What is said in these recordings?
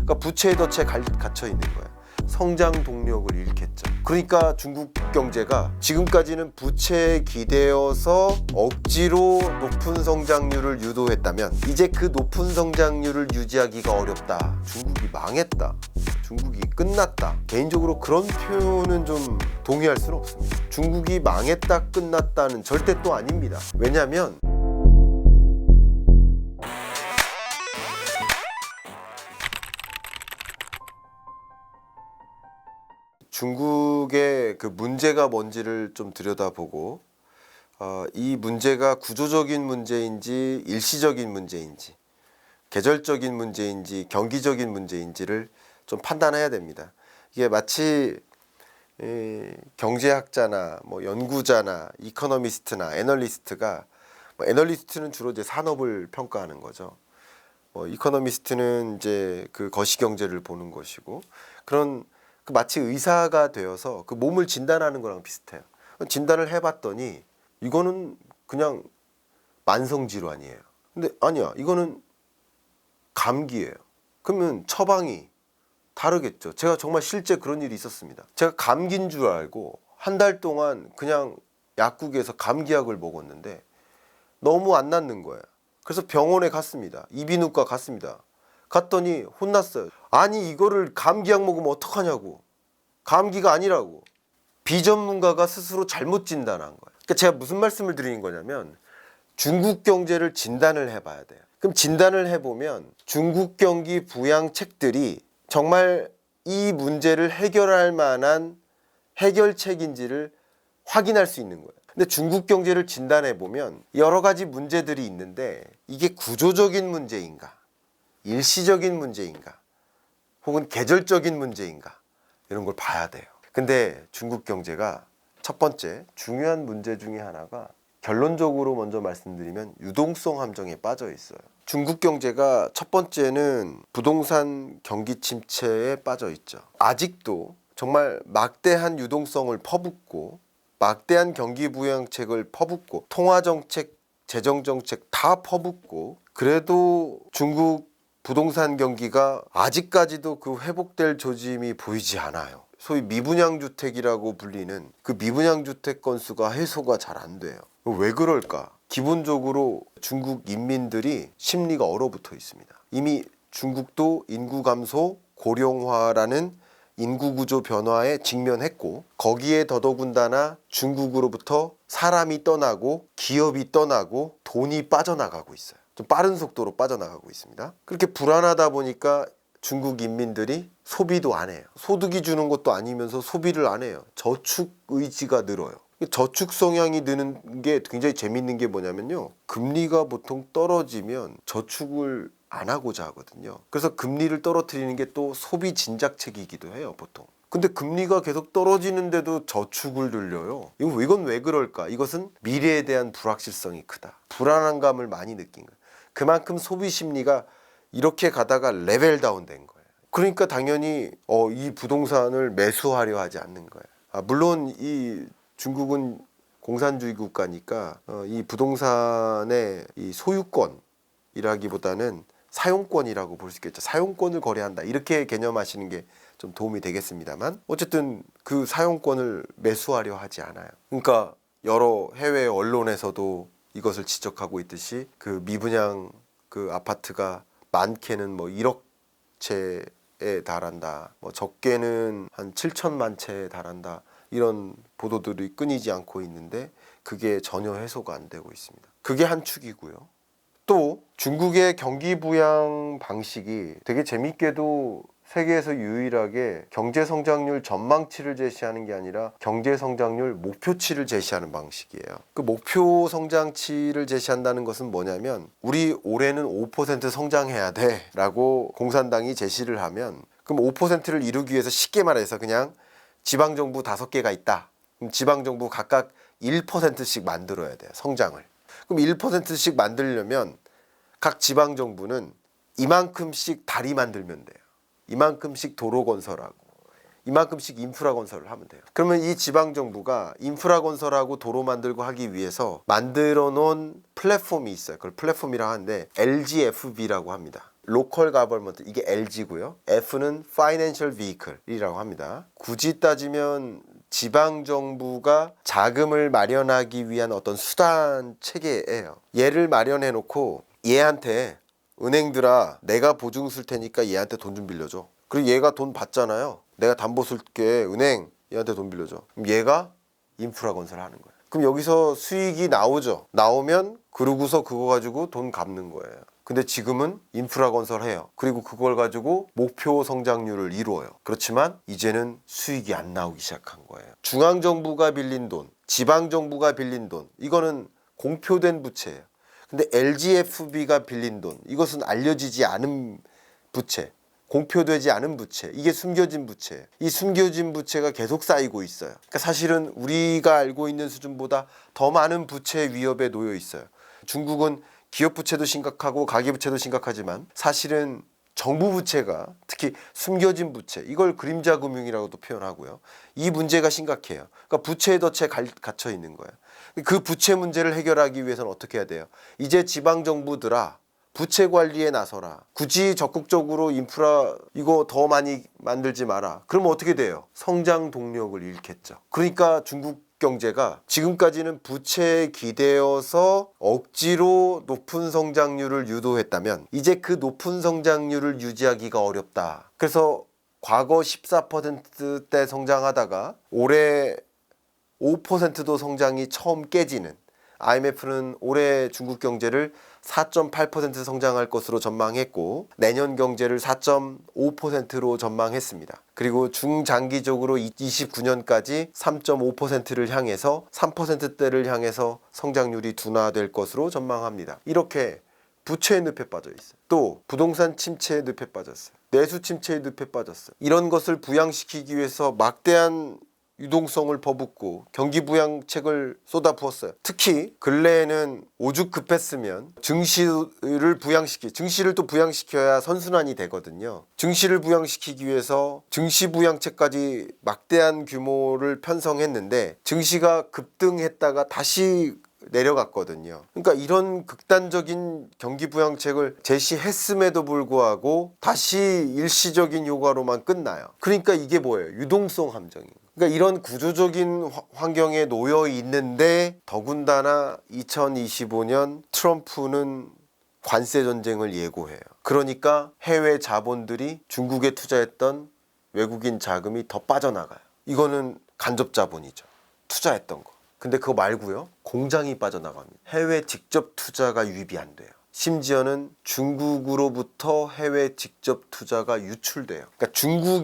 그러니까 부채에 덫에 갇혀 있는 거야. 성장 동력을 잃겠죠. 그러니까 중국 경제가 지금까지는 부채에 기대어서 억지로 높은 성장률을 유도했다면 이제 그 높은 성장률을 유지하기가 어렵다. 중국이 망했다. 중국이 끝났다. 개인적으로 그런 표현은 좀 동의할 수는 없습니다. 중국이 망했다, 끝났다는 절대 또 아닙니다. 왜냐하면 중국의 그 문제가 뭔지를 좀 들여다보고 이 문제가 구조적인 문제인지 일시적인 문제인지 계절적인 문제인지 경기적인 문제인지를 좀 판단해야 됩니다. 이게 마치 경제학자나 뭐 연구자나 이코노미스트나 애널리스트가 애널리스트는 주로 이제 산업을 평가하는 거죠. 이코노미스트는 이제 그 거시경제를 보는 것이고 그런 마치 의사가 되어서 그 몸을 진단하는 거랑 비슷해요. 진단을 해봤더니 이거는 그냥 만성질환이에요. 근데 아니야, 이거는 감기예요. 그러면 처방이 다르겠죠. 제가 정말 실제 그런 일이 있었습니다. 제가 감기인 줄 알고 한 달 동안 그냥 약국에서 감기약을 먹었는데 너무 안 낫는 거예요. 그래서 병원에 갔습니다. 이비인후과 갔습니다. 갔더니 혼났어요. 아니 이거를 감기약 먹으면 어떡하냐고. 감기가 아니라고. 비전문가가 스스로 잘못 진단한 거예요. 그러니까 제가 무슨 말씀을 드리는 거냐면 중국 경제를 진단을 해봐야 돼요. 그럼 진단을 해보면 중국 경기 부양책들이 정말 이 문제를 해결할 만한 해결책인지를 확인할 수 있는 거예요. 근데 중국 경제를 진단해보면 여러 가지 문제들이 있는데 이게 구조적인 문제인가 일시적인 문제인가 혹은 계절적인 문제인가 이런 걸 봐야 돼요. 근데 중국 경제가 첫 번째 중요한 문제 중에 하나가 결론적으로 먼저 말씀드리면 유동성 함정에 빠져 있어요. 중국 경제가 첫 번째는 부동산 경기 침체에 빠져 있죠. 아직도 정말 막대한 유동성을 퍼붓고 막대한 경기 부양책을 퍼붓고 통화정책, 재정정책 다 퍼붓고 그래도 중국 부동산 경기가 아직까지도 그 회복될 조짐이 보이지 않아요. 소위 미분양주택이라고 불리는 그 미분양주택 건수가 해소가 잘 안 돼요. 왜 그럴까? 기본적으로 중국 인민들이 심리가 얼어붙어 있습니다. 이미 중국도 인구 감소, 고령화라는 인구구조 변화에 직면했고 거기에 더더군다나 중국으로부터 사람이 떠나고 기업이 떠나고 돈이 빠져나가고 있어요. 좀 빠른 속도로 빠져나가고 있습니다. 그렇게 불안하다 보니까 중국 인민들이 소비도 안 해요. 소득이 주는 것도 아니면서 소비를 안 해요. 저축 의지가 늘어요. 저축 성향이 느는 게 굉장히 재밌는 게 뭐냐면요. 금리가 보통 떨어지면 저축을 안 하고자 하거든요. 그래서 금리를 떨어뜨리는 게 또 소비 진작책이기도 해요, 보통. 근데 금리가 계속 떨어지는데도 저축을 늘려요. 이건 왜 그럴까? 이것은 미래에 대한 불확실성이 크다. 불안한 감을 많이 느낀 거예요. 그만큼 소비 심리가 이렇게 가다가 레벨 다운 된 거예요. 그러니까 당연히 이 부동산을 매수하려 하지 않는 거예요. 물론 이 중국은 공산주의 국가니까 이 부동산의 이 소유권이라기보다는 사용권이라고 볼 수 있겠죠. 사용권을 거래한다 이렇게 개념하시는 게 좀 도움이 되겠습니다만 어쨌든 그 사용권을 매수하려 하지 않아요. 그러니까 여러 해외 언론에서도 이것을 지적하고 있듯이 그 미분양 그 아파트가 많게는 뭐 1억 채에 달한다. 뭐 적게는 한 7천만 채에 달한다. 이런 보도들이 끊이지 않고 있는데 그게 전혀 해소가 안 되고 있습니다. 그게 한 축이고요. 또 중국의 경기 부양 방식이 되게 재밌게도 세계에서 유일하게 경제 성장률 전망치를 제시하는 게 아니라 경제 성장률 목표치를 제시하는 방식이에요. 그 목표 성장치를 제시한다는 것은 뭐냐면 우리 올해는 5% 성장해야 돼 라고 공산당이 제시를 하면 그럼 5%를 이루기 위해서 쉽게 말해서 그냥 지방정부 5개가 있다. 그럼 지방정부 각각 1%씩 만들어야 돼요. 성장을. 그럼 1%씩 만들려면 각 지방정부는 이만큼씩 다리 만들면 돼요. 이만큼씩 도로 건설하고 이만큼씩 인프라 건설을 하면 돼요. 그러면 이 지방정부가 인프라 건설하고 도로 만들고 하기 위해서 만들어 놓은 플랫폼이 있어요. 그걸 플랫폼이라고 하는데 LGFB라고 합니다. 로컬 가버먼트, 이게 LG고요. F는 Financial Vehicle이라고 합니다. 굳이 따지면 지방 정부가 자금을 마련하기 위한 어떤 수단 체계예요. 얘를 마련해 놓고 얘한테 은행들아 내가 보증 쓸 테니까 얘한테 돈 좀 빌려줘. 그리고 얘가 돈 받잖아요. 내가 담보 쓸게 은행 얘한테 돈 빌려줘. 그럼 얘가 인프라 건설을 하는 거예요. 그럼 여기서 수익이 나오죠. 나오면 그러고서 그거 가지고 돈 갚는 거예요. 근데 지금은 인프라 건설해요. 그리고 그걸 가지고 목표 성장률을 이루어요. 그렇지만 이제는 수익이 안 나오기 시작한 거예요. 중앙정부가 빌린 돈, 지방정부가 빌린 돈, 이거는 공표된 부채예요. 근데 LGFB가 빌린 돈, 이것은 알려지지 않은 부채, 공표되지 않은 부채, 이게 숨겨진 부채예요. 이 숨겨진 부채가 계속 쌓이고 있어요. 그러니까 사실은 우리가 알고 있는 수준보다 더 많은 부채 위협에 놓여 있어요. 중국은 기업 부채도 심각하고 가계 부채도 심각하지만 사실은 정부 부채가, 특히 숨겨진 부채, 이걸 그림자 금융이라고도 표현하고요. 이 문제가 심각해요. 그러니까 부채에 덫에 갇혀 있는 거예요. 그 부채 문제를 해결하기 위해서는 어떻게 해야 돼요? 이제 지방 정부들아 부채 관리에 나서라. 굳이 적극적으로 인프라 이거 더 많이 만들지 마라. 그러면 어떻게 돼요? 성장 동력을 잃겠죠. 그러니까 중국 경제가 지금까지는 부채에 기대어서 억지로 높은 성장률을 유도했다면 이제 그 높은 성장률을 유지하기가 어렵다. 그래서 과거 14%대 성장하다가 올해 5%도 성장이 처음 깨지는, IMF는 올해 중국 경제를 4.8% 성장할 것으로 전망했고 내년 경제를 4.5%로 전망했습니다. 그리고 중장기적으로 29년까지 3.5%를 향해서 3%대를 향해서 성장률이 둔화될 것으로 전망합니다. 이렇게 부채의 늪에 빠져 있어요. 또 부동산 침체의 늪에 빠졌어요. 내수 침체의 늪에 빠졌어요. 이런 것을 부양시키기 위해서 막대한 유동성을 퍼붓고 경기 부양책을 쏟아부었어요. 특히 근래에는 오죽 급했으면 증시를 또 부양시켜야 선순환이 되거든요. 증시를 부양시키기 위해서 증시 부양책까지 막대한 규모를 편성했는데 증시가 급등했다가 다시 내려갔거든요. 그러니까 이런 극단적인 경기 부양책을 제시했음에도 불구하고 다시 일시적인 효과로만 끝나요. 그러니까 이게 뭐예요? 유동성 함정이에요. 그러니까 이런 구조적인 환경에 놓여 있는데 더군다나 2025년 트럼프는 관세 전쟁을 예고해요. 그러니까 해외 자본들이 중국에 투자했던 외국인 자금이 더 빠져나가요. 이거는 간접 자본이죠. 투자했던 거. 근데 그거 말고요. 공장이 빠져나갑니다. 해외 직접 투자가 유입이 안 돼요. 심지어는 중국으로부터 해외 직접 투자가 유출돼요. 그러니까 중국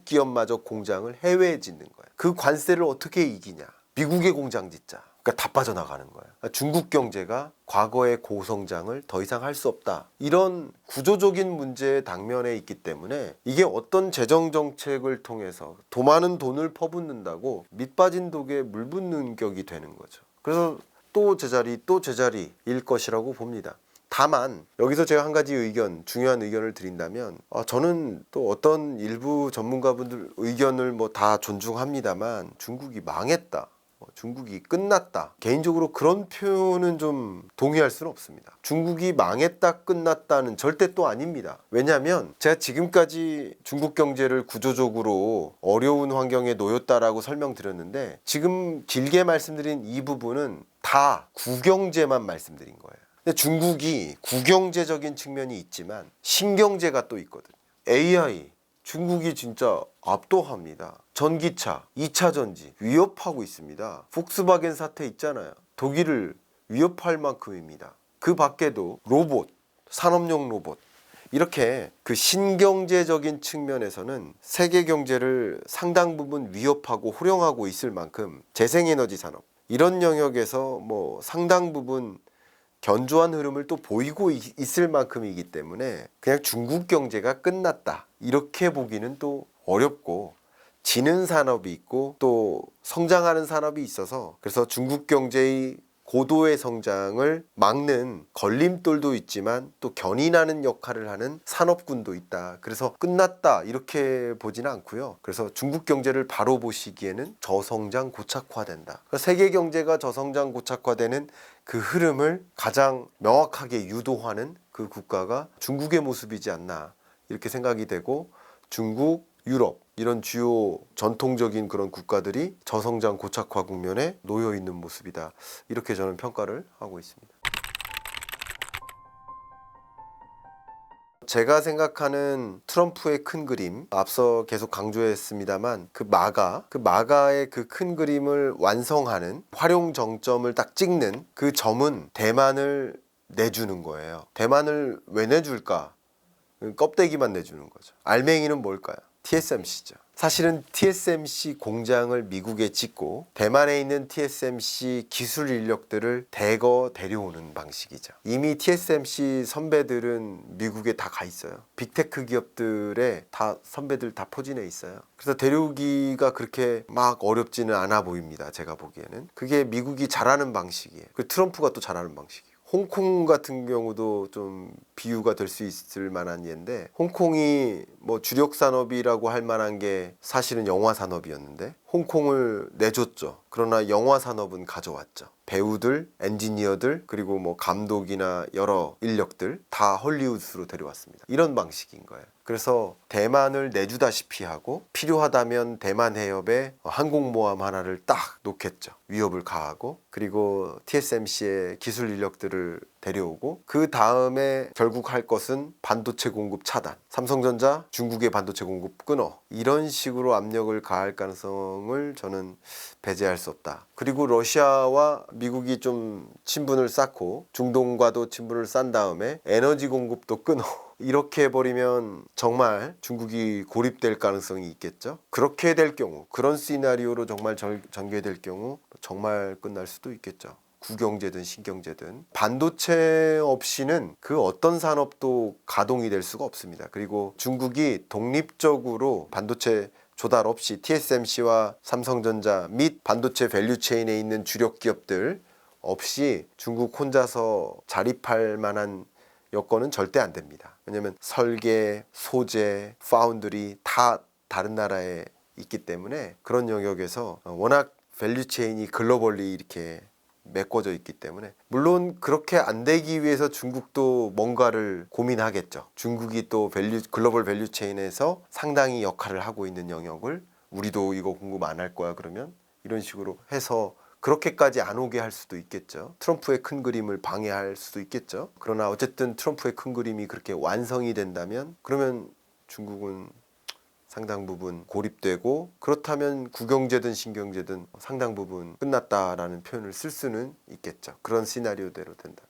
기업마저 공장을 해외에 짓는 거예요. 그 관세를 어떻게 이기냐? 미국의 공장 짓자. 그러니까 다 빠져나가는 거예요. 그러니까 중국 경제가 과거의 고성장을 더 이상 할 수 없다. 이런 구조적인 문제에 당면에 있기 때문에 이게 어떤 재정 정책을 통해서 더 많은 돈을 퍼붓는다고 밑 빠진 독에 물 붓는 격이 되는 거죠. 그래서 또 제자리일 것이라고 봅니다. 다만 여기서 제가 한 가지 중요한 의견을 드린다면 저는 또 어떤 일부 전문가분들 의견을 뭐 다 존중합니다만 중국이 망했다, 중국이 끝났다, 개인적으로 그런 표현은 좀 동의할 수는 없습니다. 중국이 망했다 끝났다는 절대 또 아닙니다. 왜냐하면 제가 지금까지 중국 경제를 구조적으로 어려운 환경에 놓였다라고 설명드렸는데 지금 길게 말씀드린 이 부분은 다 구경제만 말씀드린 거예요. 근데 중국이 구경제적인 측면이 있지만 신경제가 또 있거든요. AI, 중국이 진짜 압도합니다. 전기차, 2차 전지 위협하고 있습니다. 폭스바겐 사태 있잖아요. 독일을 위협할 만큼입니다. 그 밖에도 로봇, 산업용 로봇, 이렇게 그 신경제적인 측면에서는 세계 경제를 상당 부분 위협하고 호령하고 있을 만큼 재생에너지 산업, 이런 영역에서 뭐 상당 부분 견조한 흐름을 또 보이고 있을 만큼이기 때문에 그냥 중국 경제가 끝났다 이렇게 보기는 또 어렵고, 지는 산업이 있고 또 성장하는 산업이 있어서 그래서 중국 경제의 고도의 성장을 막는 걸림돌도 있지만 또 견인하는 역할을 하는 산업군도 있다. 그래서 끝났다 이렇게 보지는 않고요. 그래서 중국 경제를 바로 보시기에는 저성장 고착화된다. 세계 경제가 저성장 고착화되는 그 흐름을 가장 명확하게 유도하는 그 국가가 중국의 모습이지 않나 이렇게 생각이 되고, 중국, 유럽 이런 주요 전통적인 그런 국가들이 저성장 고착화 국면에 놓여 있는 모습이다, 이렇게 저는 평가를 하고 있습니다. 제가 생각하는 트럼프의 큰 그림, 앞서 계속 강조했습니다만 그 마가의 그 큰 그림을 완성하는 활용 정점을 딱 찍는 그 점은 대만을 내주는 거예요. 대만을 왜 내줄까? 껍데기만 내주는 거죠. 알맹이는 뭘까요? TSMC죠. 사실은 TSMC 공장을 미국에 짓고 대만에 있는 TSMC 기술 인력들을 대거 데려오는 방식이죠. 이미 TSMC 선배들은 미국에 다 가 있어요. 빅테크 기업들의 다 선배들 다 포진해 있어요. 그래서 데려오기가 그렇게 막 어렵지는 않아 보입니다. 제가 보기에는. 그게 미국이 잘하는 방식이에요. 그 트럼프가 또 잘하는 방식이에요. 홍콩 같은 경우도 좀 비유가 될 수 있을 만한 예인데, 홍콩이 뭐 주력 산업이라고 할 만한 게 사실은 영화 산업이었는데 홍콩을 내줬죠. 그러나 영화 산업은 가져왔죠. 배우들, 엔지니어들, 그리고 뭐 감독이나 여러 인력들 다 헐리우드로 데려왔습니다. 이런 방식인 거예요. 그래서 대만을 내주다시피 하고 필요하다면 대만 해협에 항공모함 하나를 딱 놓겠죠. 위협을 가하고, 그리고 TSMC의 기술 인력들을 데려오고, 그 다음에 결국 할 것은 반도체 공급 차단, 삼성전자 중국의 반도체 공급 끊어, 이런 식으로 압력을 가할 가능성을 저는 배제할 수 없다. 그리고 러시아와 미국이 좀 친분을 쌓고 중동과도 친분을 쌓은 다음에 에너지 공급도 끊어, 이렇게 해버리면 정말 중국이 고립될 가능성이 있겠죠. 그렇게 될 경우, 그런 시나리오로 정말 전개될 경우 정말 끝날 수도 있겠죠. 구경제든 신경제든 반도체 없이는 그 어떤 산업도 가동이 될 수가 없습니다. 그리고 중국이 독립적으로 반도체 조달 없이 TSMC와 삼성전자 및 반도체 밸류체인에 있는 주력 기업들 없이 중국 혼자서 자립할 만한 여건은 절대 안 됩니다. 왜냐하면 설계, 소재, 파운드리 다 다른 나라에 있기 때문에, 그런 영역에서 워낙 밸류체인이 글로벌리 이렇게 메꿔져 있기 때문에, 물론 그렇게 안 되기 위해서 중국도 뭔가를 고민하겠죠. 중국이 또 글로벌 밸류체인에서 상당히 역할을 하고 있는 영역을 우리도 이거 공급 안 할 거야 그러면 이런 식으로 해서 그렇게까지 안 오게 할 수도 있겠죠. 트럼프의 큰 그림을 방해할 수도 있겠죠. 그러나 어쨌든 트럼프의 큰 그림이 그렇게 완성이 된다면, 그러면 중국은 상당 부분 고립되고, 그렇다면 국영제든 신경제든 상당 부분 끝났다라는 표현을 쓸 수는 있겠죠. 그런 시나리오대로 된다.